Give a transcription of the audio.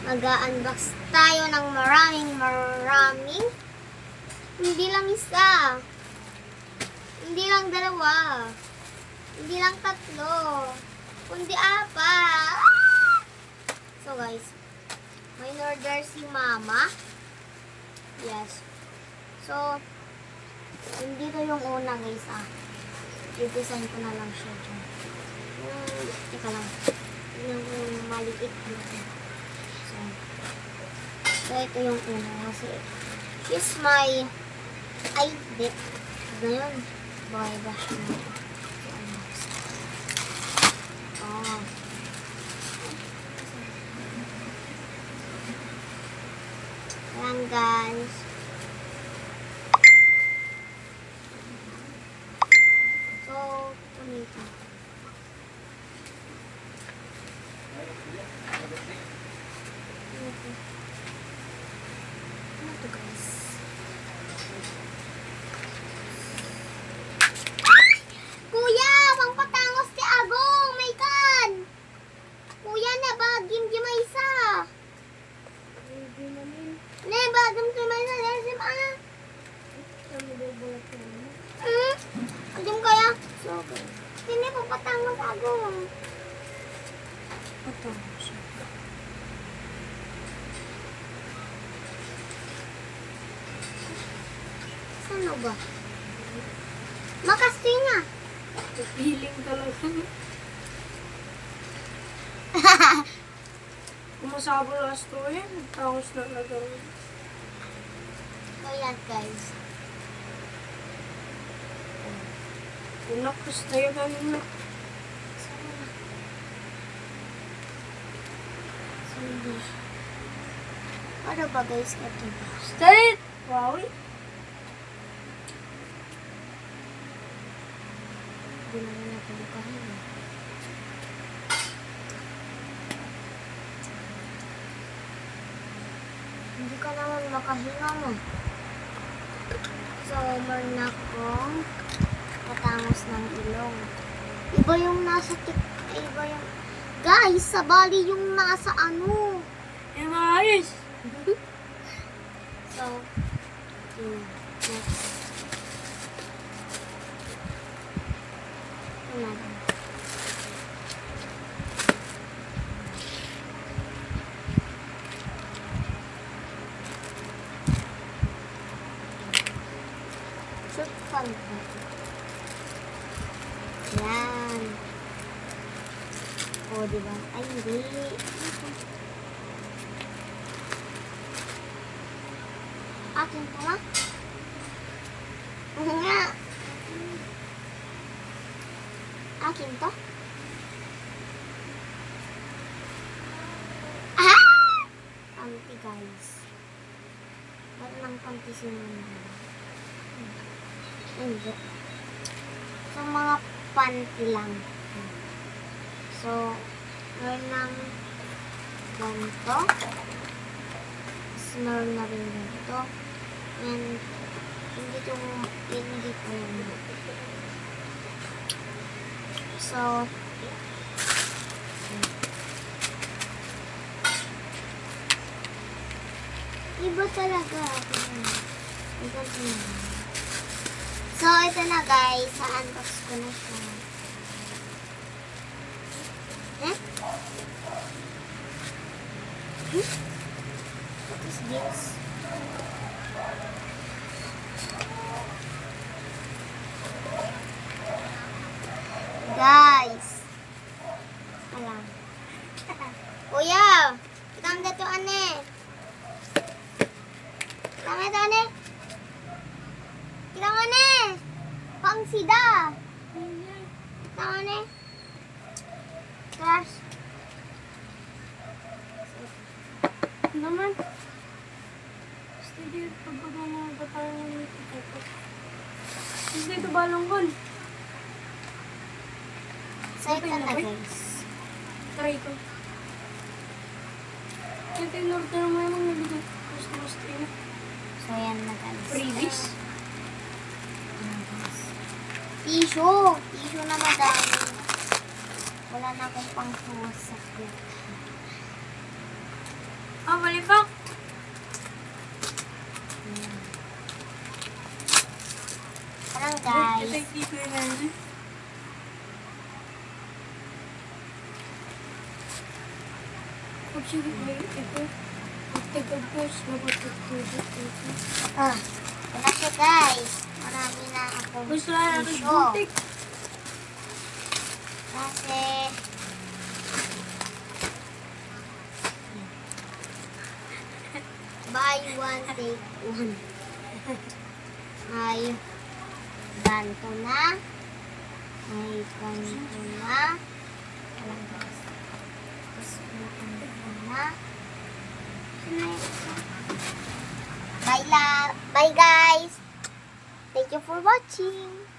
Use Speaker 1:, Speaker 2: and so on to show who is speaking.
Speaker 1: Mag-unbox tayo ng maraming. Hindi lang isa. Hindi lang dalawa. Hindi lang tatlo. Kundi apat. So guys, may order si mama. Yes. So, dito yung una guys i-design ko na lang siya dyan. Teka lang. Yung maliit dito. So, ito yung una kasi she's my hindi. Ngayon, bye ba siya na. Ayan guys. So, ito. Ito guys. Kuya, bang patangos ti Agong, may kan. Kuya na bagim di may isa. Ne bagim ti may isa lesim Agim kaya. So, sini po patangos Agong. Ito. Ano ba? Makasti nga.
Speaker 2: Feeling talaga. Kumasabo last to tapos na nagawin.
Speaker 1: So yan guys.
Speaker 2: Unak, gusto yun kanina.
Speaker 1: Ano ba guys ito?
Speaker 2: Straight! Wow!
Speaker 1: Hindi naman natin bukahin. Hindi ka naman makahinga mo. So, meron akong katangos ng ilong. Iba yung nasa iba yung guys, sa bali yung nasa ano.
Speaker 2: Ayos!
Speaker 1: So, next. Shoot fun. Yan. O, diba? Ay, hindi. Akin pa na? Oo nga. Akin to? Panty guys. Meron ng panty sinunod. Hindi. So, mga panty lang. So, meron ng ganito. Meron na rin ganito. And, hindi pa yun. So, iba talaga. So, ito na guys. Sa-unbox ko na siya. What is this? Guys. Alam. Kuya, kitang dito ane. Kitang dito ane. Kitang ane. Pangsida. Kitang ane. Crash.
Speaker 2: Naman. Steady, pagbaga mo ba tayo ng ito? Dito balonggon.
Speaker 1: So, ito na guys.
Speaker 2: Try ko. Ito yung order mo yung nabigay. Gusto yun.
Speaker 1: So, yan na guys.
Speaker 2: Freebies.
Speaker 1: Tissue. Tissue na madami. Wala na akong pang-suwas sa
Speaker 2: Take dito na. Pag sige may ito. Pagtagod ko, dapat pagtagod ito.
Speaker 1: Ah, ito na siya guys. Marami na akong
Speaker 2: Gusto na natin
Speaker 1: tissue.
Speaker 2: butik.
Speaker 1: Kasi, buy one, take one. Ay, ganito na. Ay, ganito na. Tapos, ganito na. Bye guys. Thank you for watching.